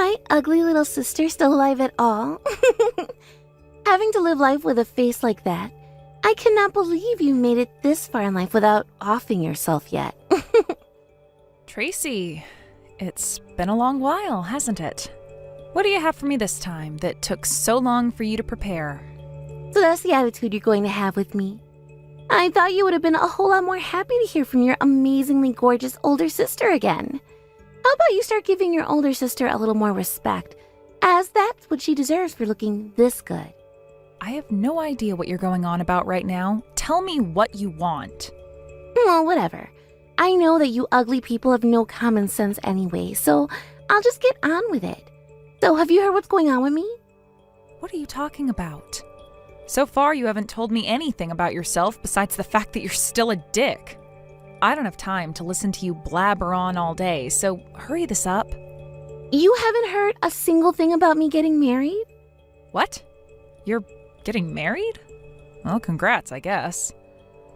my ugly little sister still alive at all? Having to live life with a face like that, I cannot believe you made it this far in life without offing yourself yet. Tracy, it's been a long while, hasn't it? What do you have for me this time that took so long for you to prepare? So that's the attitude you're going to have with me. I thought you would have been a whole lot more happy to hear from your amazingly gorgeous older sister again. How about you start giving your older sister a little more respect, as that's what she deserves for looking this good. I have no idea what you're going on about right now. Tell me what you want. Well, whatever. I know that you ugly people have no common sense anyway, so I'll just get on with it. So have you heard what's going on with me? What are you talking about? So far, you haven't told me anything about yourself besides the fact that you're still a dick. I don't have time to listen to you blabber on all day, so hurry this up. You haven't heard a single thing about me getting married? What? You're getting married? Well, congrats, I guess.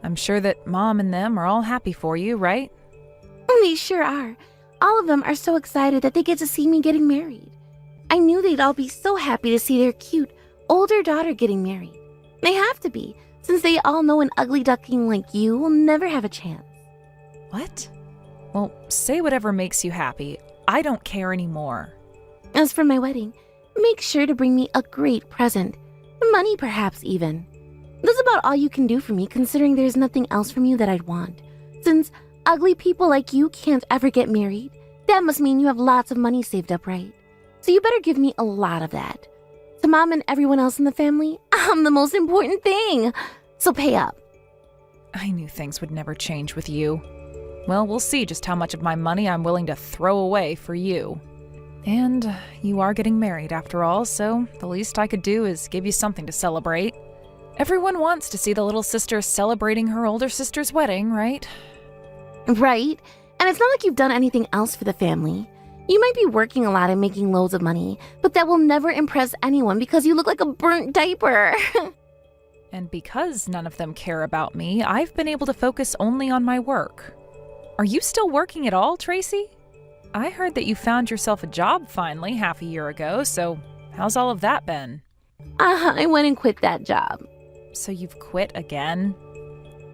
I'm sure that Mom and them are all happy for you, right? They sure are. All of them are so excited that they get to see me getting married. I knew they'd all be so happy to see their cute, older daughter getting married. They have to be, since they all know an ugly duckling like you will never have a chance. What? Well, say whatever makes you happy. I don't care anymore. As for my wedding, make sure to bring me a great present. Money, perhaps, even. That's about all you can do for me, considering there's nothing else from you that I'd want. Since ugly people like you can't ever get married, that must mean you have lots of money saved up, right? So you better give me a lot of that. To Mom and everyone else in the family, I'm the most important thing. So pay up. I knew things would never change with you. Well, we'll see just how much of my money I'm willing to throw away for you. And you are getting married after all, so the least I could do is give you something to celebrate. Everyone wants to see the little sister celebrating her older sister's wedding, right? Right? And it's not like you've done anything else for the family. You might be working a lot and making loads of money, but that will never impress anyone because you look like a burnt diaper. And because none of them care about me, I've been able to focus only on my work. Are you still working at all, Tracy? I heard that you found yourself a job finally half a year ago, so how's all of that been? I went and quit that job. So you've quit again?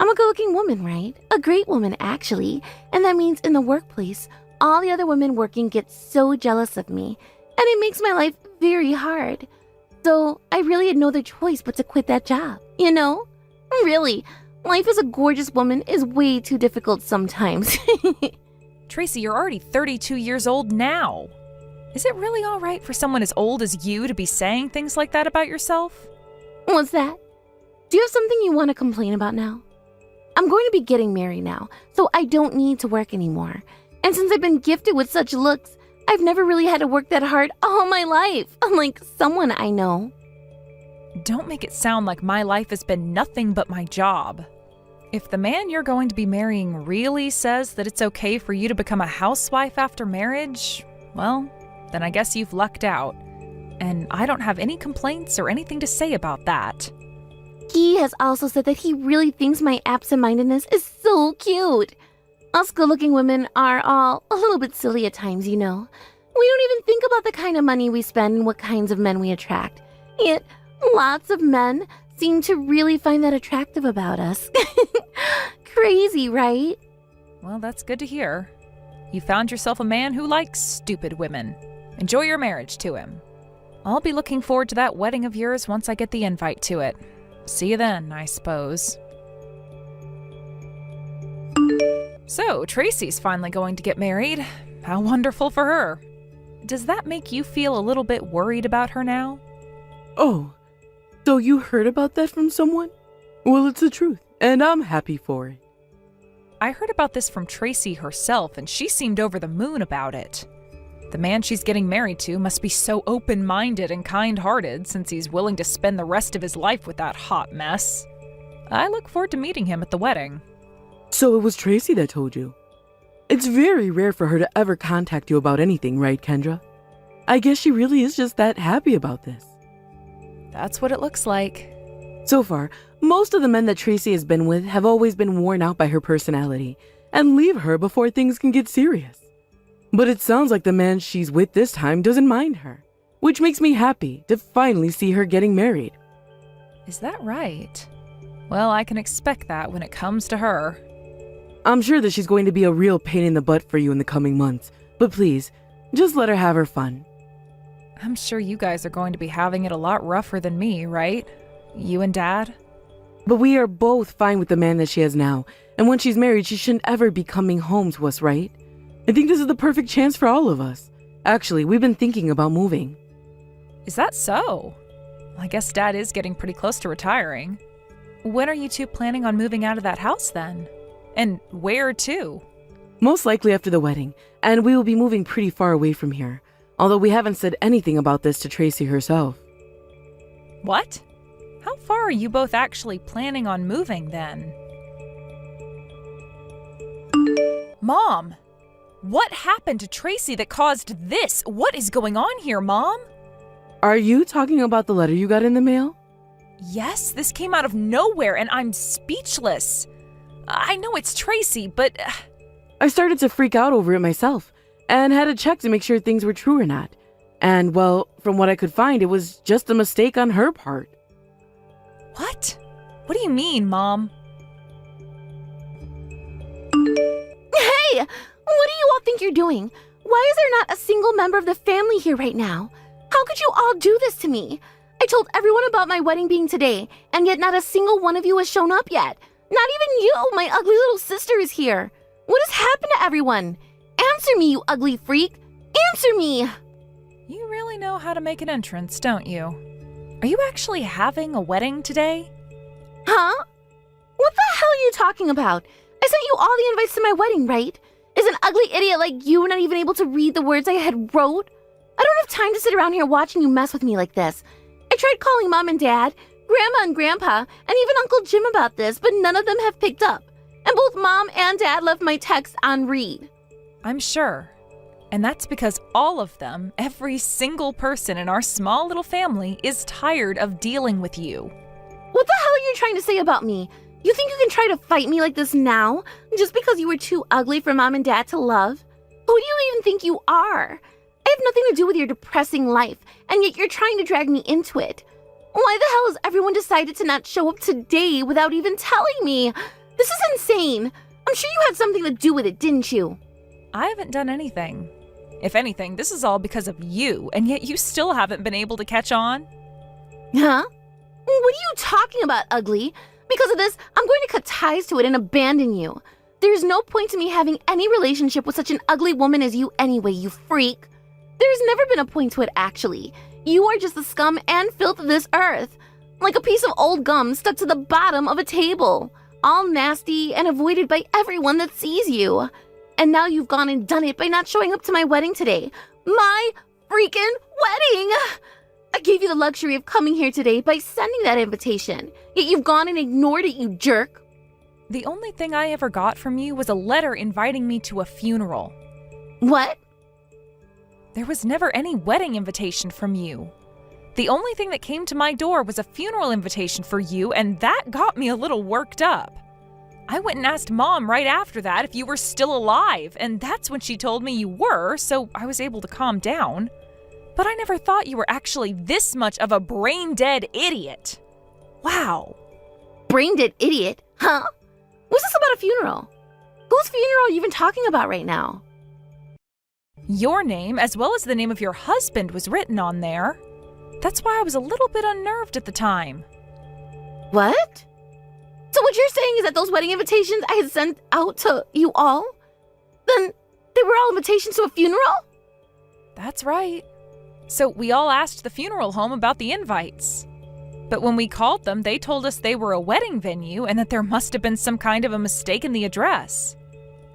I'm a good-looking woman, right? A great woman, actually. And that means in the workplace, all the other women working get so jealous of me, and it makes my life very hard. So I really had no other choice but to quit that job, you know? Really, life as a gorgeous woman is way too difficult sometimes. Tracy, you're already 32 years old now. Is it really all right for someone as old as you to be saying things like that about yourself? What's that? Do you have something you want to complain about now? I'm going to be getting married now, so I don't need to work anymore. And since I've been gifted with such looks, I've never really had to work that hard all my life, unlike someone I know. Don't make it sound like my life has been nothing but my job. If the man you're going to be marrying really says that it's okay for you to become a housewife after marriage, well, then I guess you've lucked out. And I don't have any complaints or anything to say about that. He has also said that he really thinks my absent-mindedness is so cute. Us good-looking women are all a little bit silly at times, you know. We don't even think about the kind of money we spend and what kinds of men we attract. Yet, lots of men seem to really find that attractive about us. Crazy, right? Well, that's good to hear. You found yourself a man who likes stupid women. Enjoy your marriage to him. I'll be looking forward to that wedding of yours once I get the invite to it. See you then, I suppose. So, Tracy's finally going to get married. How wonderful for her. Does that make you feel a little bit worried about her now? Oh, so you heard about that from someone? Well, it's the truth, and I'm happy for it. I heard about this from Tracy herself, and she seemed over the moon about it. The man she's getting married to must be so open-minded and kind-hearted since he's willing to spend the rest of his life with that hot mess. I look forward to meeting him at the wedding. So it was Tracy that told you. It's very rare for her to ever contact you about anything, right, Kendra? I guess she really is just that happy about this. That's what it looks like. So far, most of the men that Tracy has been with have always been worn out by her personality and leave her before things can get serious. But it sounds like the man she's with this time doesn't mind her, which makes me happy to finally see her getting married. Is that right? Well, I can expect that when it comes to her. I'm sure that she's going to be a real pain in the butt for you in the coming months, but please, just let her have her fun. I'm sure you guys are going to be having it a lot rougher than me, right? You and Dad? But we are both fine with the man that she has now, and when she's married, she shouldn't ever be coming home to us, right? I think this is the perfect chance for all of us. Actually, we've been thinking about moving. Is that so? I guess Dad is getting pretty close to retiring. When are you two planning on moving out of that house then? And where to? Most likely after the wedding, and we will be moving pretty far away from here, although we haven't said anything about this to Tracy herself. What? How far are you both actually planning on moving then? Mom! What happened to Tracy that caused this? What is going on here, Mom? Are you talking about the letter you got in the mail? Yes, this came out of nowhere and I'm speechless. I know it's Tracy, but... I started to freak out over it myself, and had to check to make sure things were true or not. And, well, from what I could find, it was just a mistake on her part. What? What do you mean, Mom? Hey! What do you all think you're doing? Why is there not a single member of the family here right now? How could you all do this to me? I told everyone about my wedding being today, and yet not a single one of you has shown up yet. Not even you, my ugly little sister, is here. What has happened to everyone? Answer me, you ugly freak! Answer me! You really know how to make an entrance, don't you? Are you actually having a wedding today? Huh? What the hell are you talking about? I sent you all the invites to my wedding, right? Is an ugly idiot like you not even able to read the words I had wrote? I don't have time to sit around here watching you mess with me like this. I tried calling Mom and Dad, Grandma and Grandpa, and even Uncle Jim about this, but none of them have picked up. And both Mom and Dad left my text on read. I'm sure. And that's because all of them, every single person in our small little family, is tired of dealing with you. What the hell are you trying to say about me? You think you can try to fight me like this now, just because you were too ugly for Mom and Dad to love? Who do you even think you are? I have nothing to do with your depressing life, and yet you're trying to drag me into it. Why the hell has everyone decided to not show up today without even telling me? This is insane. I'm sure you had something to do with it, didn't you? I haven't done anything. If anything, this is all because of you, and yet you still haven't been able to catch on. Huh? What are you talking about, ugly? Because of this, I'm going to cut ties to it and abandon you. There's no point to me having any relationship with such an ugly woman as you anyway, you freak. There's never been a point to it, actually. You are just the scum and filth of this earth. Like a piece of old gum stuck to the bottom of a table. All nasty and avoided by everyone that sees you. And now you've gone and done it by not showing up to my wedding today. My freaking wedding! I gave you the luxury of coming here today by sending that invitation. Yet you've gone and ignored it, you jerk. The only thing I ever got from you was a letter inviting me to a funeral. What? There was never any wedding invitation from you. The only thing that came to my door was a funeral invitation for you, and that got me a little worked up. I went and asked Mom right after that if you were still alive, and that's when she told me you were, so I was able to calm down. But I never thought you were actually this much of a brain-dead idiot. Wow. Brain-dead idiot? Huh? What's this about a funeral? Whose funeral are you even talking about right now? Your name, as well as the name of your husband, was written on there. That's why I was a little bit unnerved at the time. What? So what you're saying is that those wedding invitations I had sent out to you all, then they were all invitations to a funeral? That's right. So we all asked the funeral home about the invites. But when we called them, they told us they were a wedding venue and that there must have been some kind of a mistake in the address.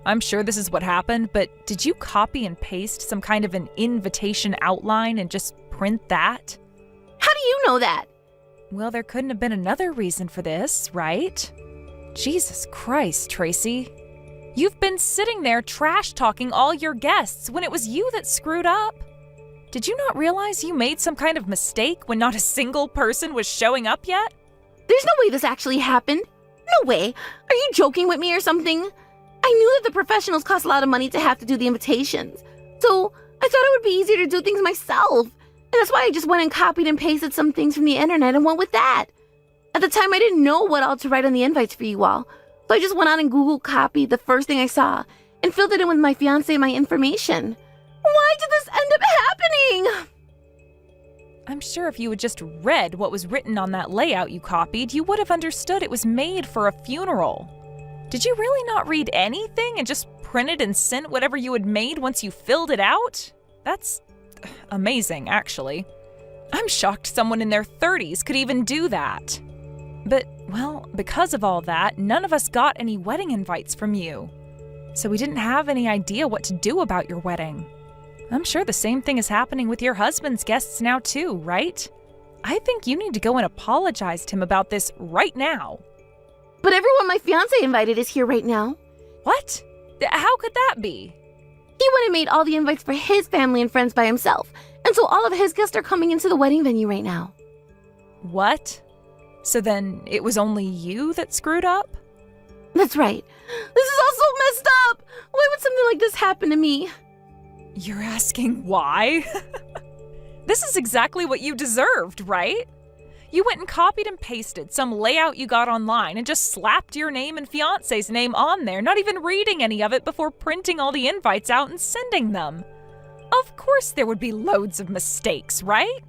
I'm sure this is what happened, but did you copy and paste some kind of an invitation outline and just print that? How do you know that? Well, there couldn't have been another reason for this, right? Jesus Christ, Tracy. You've been sitting there trash-talking all your guests when it was you that screwed up. Did you not realize you made some kind of mistake when not a single person was showing up yet? There's no way this actually happened. No way. Are you joking with me or something? I knew that the professionals cost a lot of money to have to do the invitations. So I thought it would be easier to do things myself. And that's why I just went and copied and pasted some things from the internet and went with that. At the time, I didn't know what all to write on the invites for you all. So I just went on and Google copied the first thing I saw and filled it in with my fiancé and my information. Why did this end up happening? I'm sure if you had just read what was written on that layout you copied, you would have understood it was made for a funeral. Did you really not read anything and just printed and sent whatever you had made once you filled it out? That's amazing, actually. I'm shocked someone in their 30s could even do that. But, well, because of all that, none of us got any wedding invites from you. So we didn't have any idea what to do about your wedding. I'm sure the same thing is happening with your husband's guests now too, right? I think you need to go and apologize to him about this right now. But everyone my fiancé invited is here right now. What? How could that be? He went and made all the invites for his family and friends by himself. And so all of his guests are coming into the wedding venue right now. What? So then it was only you that screwed up? That's right. This is all so messed up. Why would something like this happen to me? You're asking why? This is exactly what you deserved, right? You went and copied and pasted some layout you got online and just slapped your name and fiancé's name on there, not even reading any of it before printing all the invites out and sending them. Of course there would be loads of mistakes, right?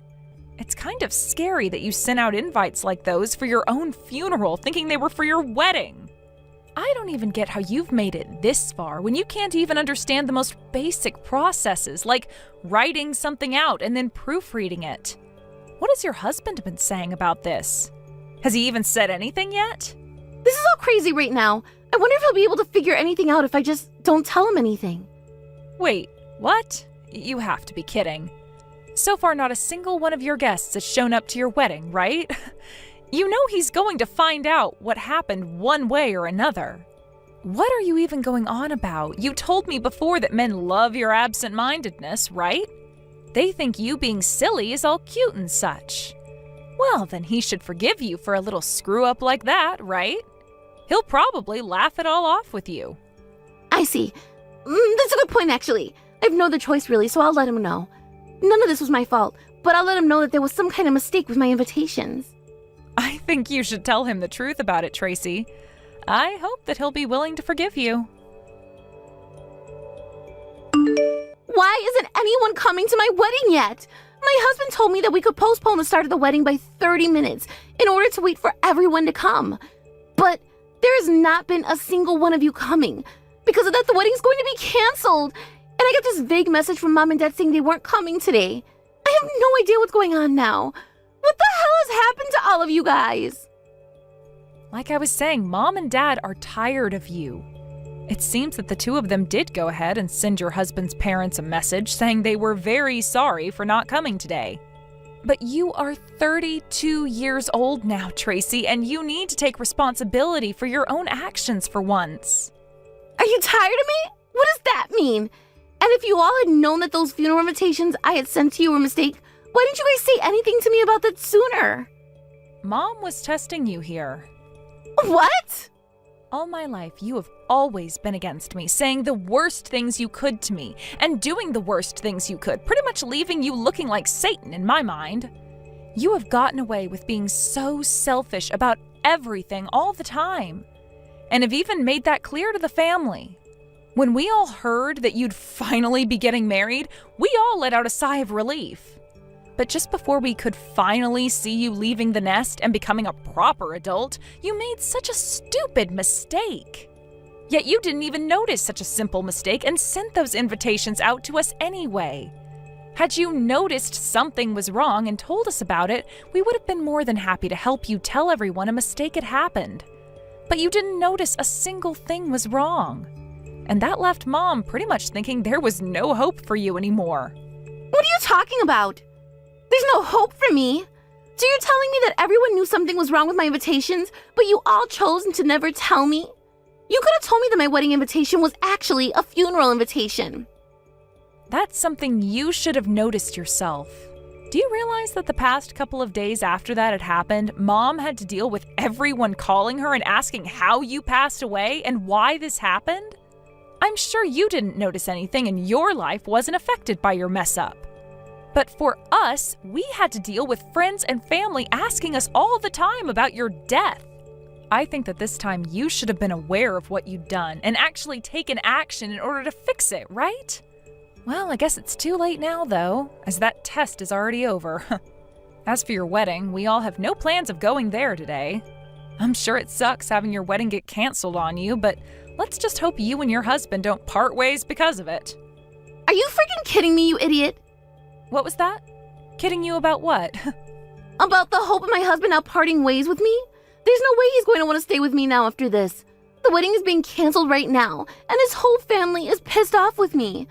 It's kind of scary that you sent out invites like those for your own funeral, thinking they were for your wedding. I don't even get how you've made it this far when you can't even understand the most basic processes, like writing something out and then proofreading it. What has your husband been saying about this? Has he even said anything yet? This is all crazy right now. I wonder if he'll be able to figure anything out if I just don't tell him anything. Wait, what? You have to be kidding. So far, not a single one of your guests has shown up to your wedding, right? You know he's going to find out what happened one way or another. What are you even going on about? You told me before that men love your absent-mindedness, right? They think you being silly is all cute and such. Well, then he should forgive you for a little screw-up like that, right? He'll probably laugh it all off with you. I see. That's a good point, actually. I have no other choice, really, so I'll let him know. None of this was my fault, but I'll let him know that there was some kind of mistake with my invitations. I think you should tell him the truth about it, Tracy. I hope that he'll be willing to forgive you. Why isn't anyone coming to my wedding yet? My husband told me that we could postpone the start of the wedding by 30 minutes in order to wait for everyone to come. But there has not been a single one of you coming. Because of that, the wedding's going to be canceled. And I got this vague message from Mom and Dad saying they weren't coming today. I have no idea what's going on now. What the hell has happened to all of you guys? Like I was saying, Mom and Dad are tired of you. It seems that the two of them did go ahead and send your husband's parents a message saying they were very sorry for not coming today. But you are 32 years old now, Tracy, and you need to take responsibility for your own actions for once. Are you tired of me? What does that mean? And if you all had known that those funeral invitations I had sent to you were a mistake, why didn't you guys say anything to me about that sooner? Mom was testing you here. What? All my life, you have always been against me, saying the worst things you could to me, and doing the worst things you could, pretty much leaving you looking like Satan in my mind. You have gotten away with being so selfish about everything all the time, and have even made that clear to the family. When we all heard that you'd finally be getting married, we all let out a sigh of relief. But just before we could finally see you leaving the nest and becoming a proper adult, you made such a stupid mistake. Yet you didn't even notice such a simple mistake and sent those invitations out to us anyway. Had you noticed something was wrong and told us about it, we would have been more than happy to help you tell everyone a mistake had happened. But you didn't notice a single thing was wrong. And that left Mom pretty much thinking there was no hope for you anymore. What are you talking about? There's no hope for me. So you're telling me that everyone knew something was wrong with my invitations, but you all chose to never tell me? You could have told me that my wedding invitation was actually a funeral invitation. That's something you should have noticed yourself. Do you realize that the past couple of days after that had happened, Mom had to deal with everyone calling her and asking how you passed away and why this happened? I'm sure you didn't notice anything and your life wasn't affected by your mess up. But for us, we had to deal with friends and family asking us all the time about your death. I think that this time you should have been aware of what you'd done and actually taken action in order to fix it, right? Well, I guess it's too late now, though, as that test is already over. As for your wedding, we all have no plans of going there today. I'm sure it sucks having your wedding get canceled on you, but let's just hope you and your husband don't part ways because of it. Are you freaking kidding me, you idiot? What was that? Kidding you about what? About the hope of my husband not parting ways with me? There's no way he's going to want to stay with me now after this. The wedding is being canceled right now, and his whole family is pissed off with me.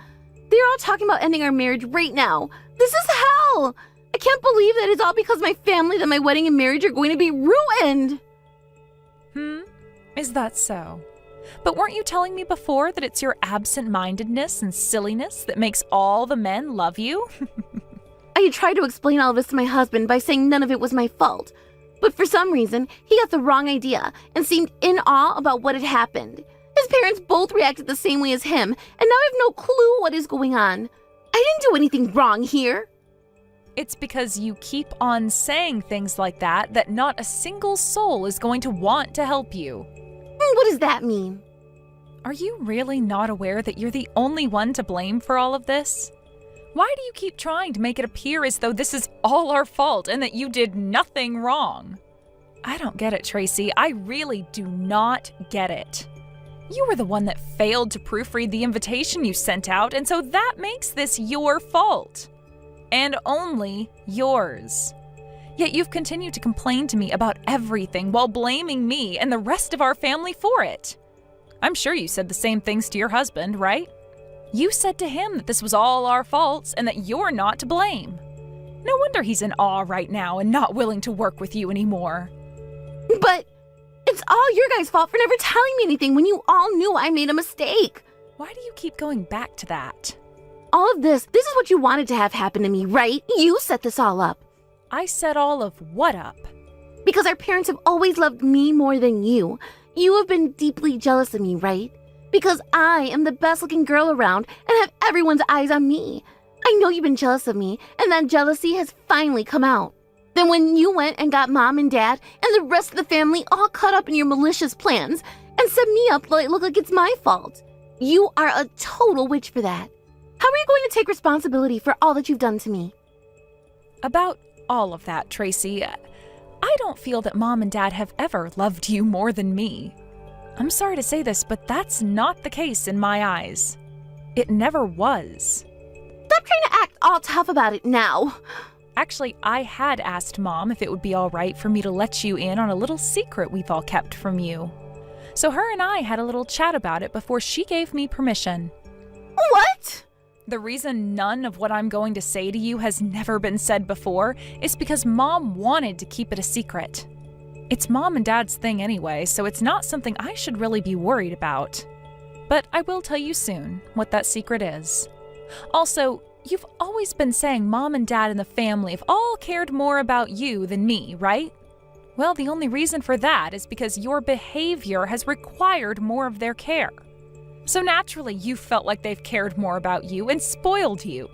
They're all talking about ending our marriage right now. This is hell! I can't believe that it's all because of my family that my wedding and marriage are going to be ruined! Is that so? But weren't you telling me before that it's your absent-mindedness and silliness that makes all the men love you? I had tried to explain all of this to my husband by saying none of it was my fault. But for some reason, he got the wrong idea and seemed in awe about what had happened. His parents both reacted the same way as him, and now I have no clue what is going on. I didn't do anything wrong here. It's because you keep on saying things like that not a single soul is going to want to help you. What does that mean? Are you really not aware that you're the only one to blame for all of this? Why do you keep trying to make it appear as though this is all our fault and that you did nothing wrong? I don't get it, Tracy. I really do not get it. You were the one that failed to proofread the invitation you sent out, and so that makes this your fault. And only yours. Yet you've continued to complain to me about everything while blaming me and the rest of our family for it. I'm sure you said the same things to your husband, right? You said to him that this was all our faults and that you're not to blame. No wonder he's in awe right now and not willing to work with you anymore. But it's all your guys' fault for never telling me anything when you all knew I made a mistake. Why do you keep going back to that? All of this is what you wanted to have happen to me, right? You set this all up. I set all of what up? Because our parents have always loved me more than you. You have been deeply jealous of me, right? Because I am the best looking girl around and have everyone's eyes on me. I know you've been jealous of me, and that jealousy has finally come out. Then when you went and got mom and dad and the rest of the family all caught up in your malicious plans and set me up so it look like it's my fault. You are a total witch for that. How are you going to take responsibility for all that you've done to me? About all of that, Tracy, I don't feel that Mom and Dad have ever loved you more than me. I'm sorry to say this, but that's not the case in my eyes. It never was. Stop trying to act all tough about it now. Actually, I had asked Mom if it would be all right for me to let you in on a little secret we've all kept from you. So her and I had a little chat about it before she gave me permission. What? The reason none of what I'm going to say to you has never been said before is because Mom wanted to keep it a secret. It's Mom and Dad's thing anyway, so it's not something I should really be worried about. But I will tell you soon what that secret is. Also, you've always been saying Mom and Dad and the family have all cared more about you than me, right? Well, the only reason for that is because your behavior has required more of their care. So naturally, you felt like they've cared more about you and spoiled you.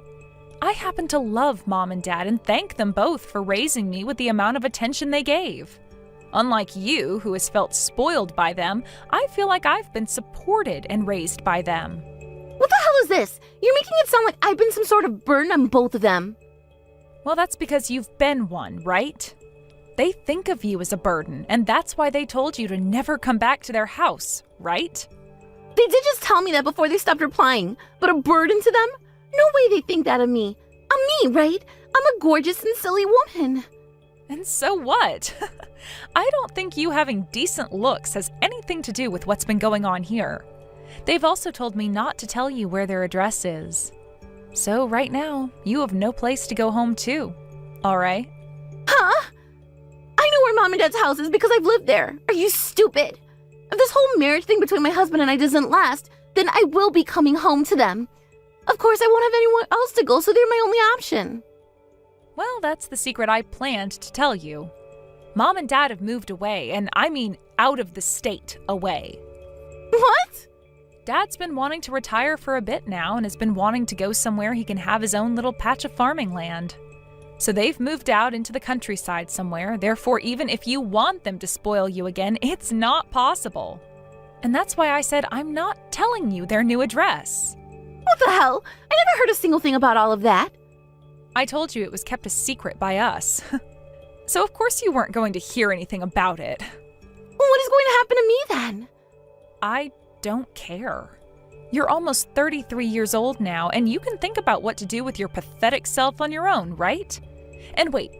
I happen to love Mom and Dad and thank them both for raising me with the amount of attention they gave. Unlike you, who has felt spoiled by them, I feel like I've been supported and raised by them. What the hell is this? You're making it sound like I've been some sort of burden on both of them. Well, that's because you've been one, right? They think of you as a burden, and that's why they told you to never come back to their house, right? They did just tell me that before they stopped replying, but a burden to them? No way they think that of me. I'm me, right? I'm a gorgeous and silly woman. And so what? I don't think you having decent looks has anything to do with what's been going on here. They've also told me not to tell you where their address is. So right now, you have no place to go home to. All right? Huh? I know where Mom and Dad's house is because I've lived there. Are you stupid? If this whole marriage thing between my husband and I doesn't last, then I will be coming home to them. Of course, I won't have anyone else to go, so they're my only option. Well, that's the secret I planned to tell you. Mom and Dad have moved away, and I mean out of the state away. What? Dad's been wanting to retire for a bit now and has been wanting to go somewhere he can have his own little patch of farming land. So they've moved out into the countryside somewhere, therefore even if you want them to spoil you again, it's not possible. And that's why I said I'm not telling you their new address. What the hell? I never heard a single thing about all of that. I told you it was kept a secret by us. So of course you weren't going to hear anything about it. Well, what is going to happen to me then? I don't care. You're almost 33 years old now, and you can think about what to do with your pathetic self on your own, right? And wait,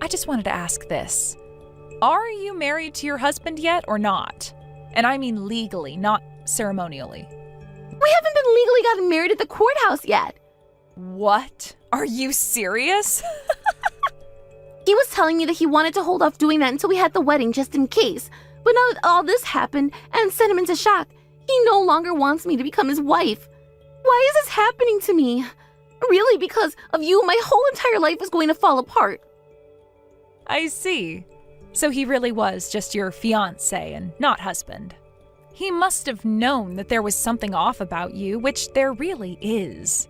I just wanted to ask this. Are you married to your husband yet or not? And I mean legally, not ceremonially. We haven't been legally gotten married at the courthouse yet. What? Are you serious? He was telling me that he wanted to hold off doing that until we had the wedding just in case. But now that all this happened and sent him into shock, he no longer wants me to become his wife. Why is this happening to me? Really, because of you, my whole entire life is going to fall apart. I see. So he really was just your fiancé and not husband. He must have known that there was something off about you, which there really is,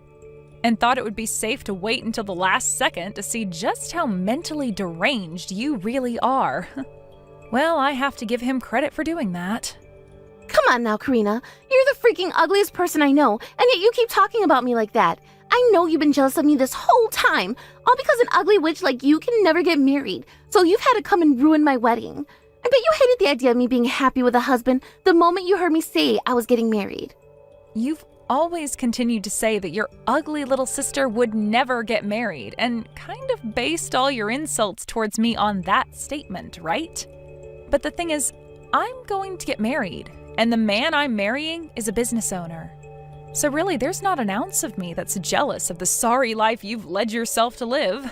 and thought it would be safe to wait until the last second to see just how mentally deranged you really are. Well, I have to give him credit for doing that. Come on now, Karina. You're the freaking ugliest person I know, and yet you keep talking about me like that. I know you've been jealous of me this whole time, all because an ugly witch like you can never get married, so you've had to come and ruin my wedding. I bet you hated the idea of me being happy with a husband the moment you heard me say I was getting married. You've always continued to say that your ugly little sister would never get married, and kind of based all your insults towards me on that statement, right? But the thing is, I'm going to get married, and the man I'm marrying is a business owner. So really, there's not an ounce of me that's jealous of the sorry life you've led yourself to live.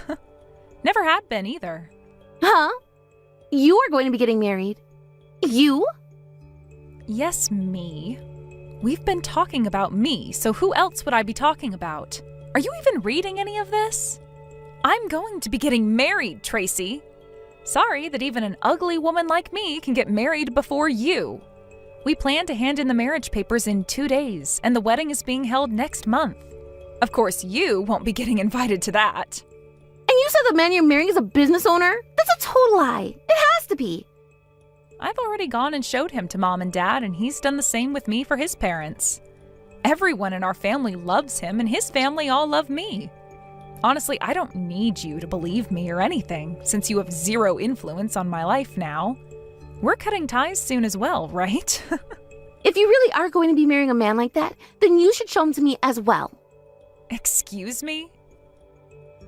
Never had been either. Huh? You are going to be getting married. You? Yes, me. We've been talking about me, so who else would I be talking about? Are you even reading any of this? I'm going to be getting married, Tracy. Sorry that even an ugly woman like me can get married before you. We plan to hand in the marriage papers in 2 days, and the wedding is being held next month. Of course, you won't be getting invited to that. And you said the man you're marrying is a business owner? That's a total lie. It has to be. I've already gone and showed him to Mom and Dad, and he's done the same with me for his parents. Everyone in our family loves him, and his family all love me. Honestly, I don't need you to believe me or anything, since you have zero influence on my life now. We're cutting ties soon as well, right? If you really are going to be marrying a man like that, then you should show him to me as well. Excuse me?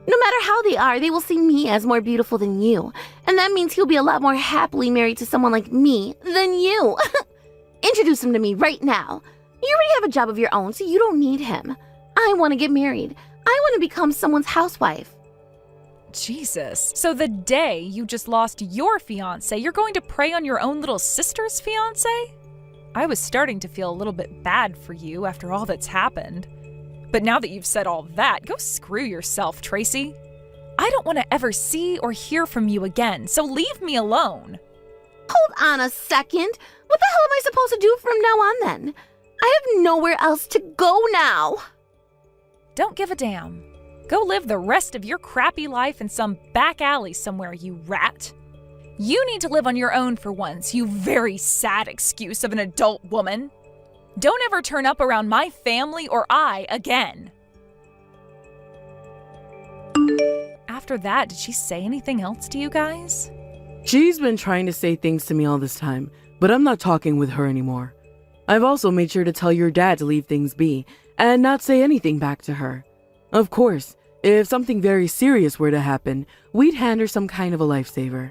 No matter how they are, they will see me as more beautiful than you. And that means he'll be a lot more happily married to someone like me than you. Introduce him to me right now. You already have a job of your own, so you don't need him. I want to get married. I want to become someone's housewife. Jesus. So the day you just lost your fiancé, you're going to prey on your own little sister's fiancé? I was starting to feel a little bit bad for you after all that's happened. But now that you've said all that, go screw yourself, Tracy. I don't want to ever see or hear from you again, so leave me alone. Hold on a second. What the hell am I supposed to do from now on then? I have nowhere else to go now. Don't give a damn. Go live the rest of your crappy life in some back alley somewhere, you rat. You need to live on your own for once, you very sad excuse of an adult woman. Don't ever turn up around my family or I again. After that, did she say anything else to you guys? She's been trying to say things to me all this time, but I'm not talking with her anymore. I've also made sure to tell your dad to leave things be and not say anything back to her. Of course, if something very serious were to happen, we'd hand her some kind of a lifesaver.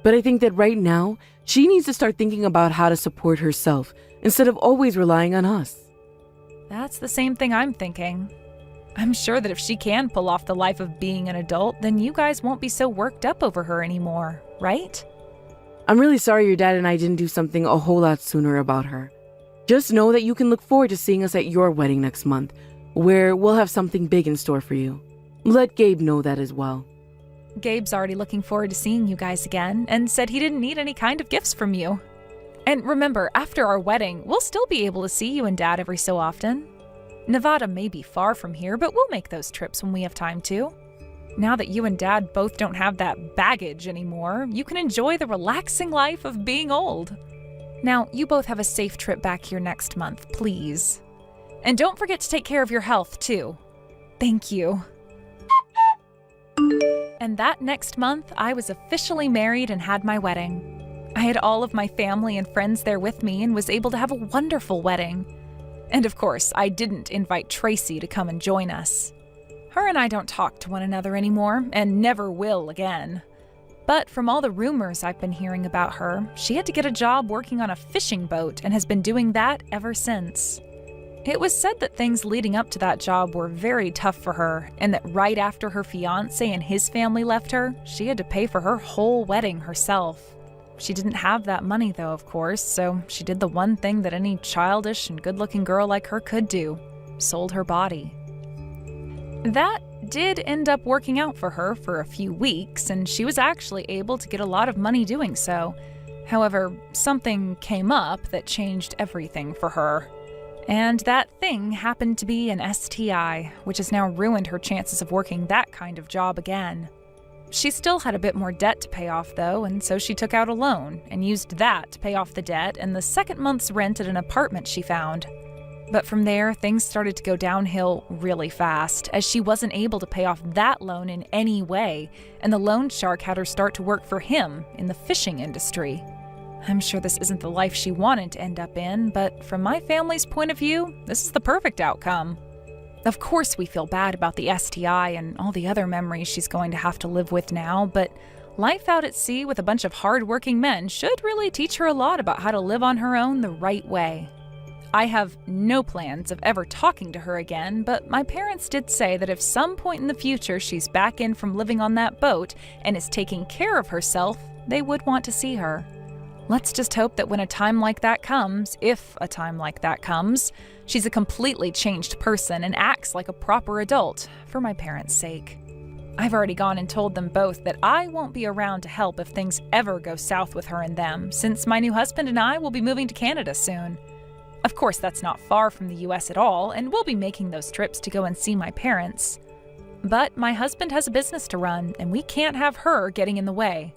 But I think that right now, she needs to start thinking about how to support herself instead of always relying on us. That's the same thing I'm thinking. I'm sure that if she can pull off the life of being an adult, then you guys won't be so worked up over her anymore, right? I'm really sorry your dad and I didn't do something a whole lot sooner about her. Just know that you can look forward to seeing us at your wedding next month, where we'll have something big in store for you. Let Gabe know that as well. Gabe's already looking forward to seeing you guys again and said he didn't need any kind of gifts from you. And remember, after our wedding, we'll still be able to see you and Dad every so often. Nevada may be far from here, but we'll make those trips when we have time to. Now that you and Dad both don't have that baggage anymore, you can enjoy the relaxing life of being old. Now, you both have a safe trip back here next month, please. And don't forget to take care of your health, too. Thank you. And that next month, I was officially married and had my wedding. I had all of my family and friends there with me and was able to have a wonderful wedding. And of course, I didn't invite Tracy to come and join us. Her and I don't talk to one another anymore, and never will again. But from all the rumors I've been hearing about her, she had to get a job working on a fishing boat and has been doing that ever since. It was said that things leading up to that job were very tough for her, and that right after her fiancé and his family left her, she had to pay for her whole wedding herself. She didn't have that money though, of course, so she did the one thing that any childish and good-looking girl like her could do: sold her body. That did end up working out for her for a few weeks, and she was actually able to get a lot of money doing so. However, something came up that changed everything for her. And that thing happened to be an STI, which has now ruined her chances of working that kind of job again. She still had a bit more debt to pay off, though, and so she took out a loan and used that to pay off the debt and the second month's rent at an apartment she found. But from there, things started to go downhill really fast, as she wasn't able to pay off that loan in any way, and the loan shark had her start to work for him in the fishing industry. I'm sure this isn't the life she wanted to end up in, but from my family's point of view, this is the perfect outcome. Of course we feel bad about the STI and all the other memories she's going to have to live with now, but life out at sea with a bunch of hard-working men should really teach her a lot about how to live on her own the right way. I have no plans of ever talking to her again, but my parents did say that if some point in the future she's back in from living on that boat and is taking care of herself, they would want to see her. Let's just hope that when a time like that comes, if a time like that comes, she's a completely changed person and acts like a proper adult, for my parents' sake. I've already gone and told them both that I won't be around to help if things ever go south with her and them, since my new husband and I will be moving to Canada soon. Of course, that's not far from the US at all, and we'll be making those trips to go and see my parents. But my husband has a business to run, and we can't have her getting in the way.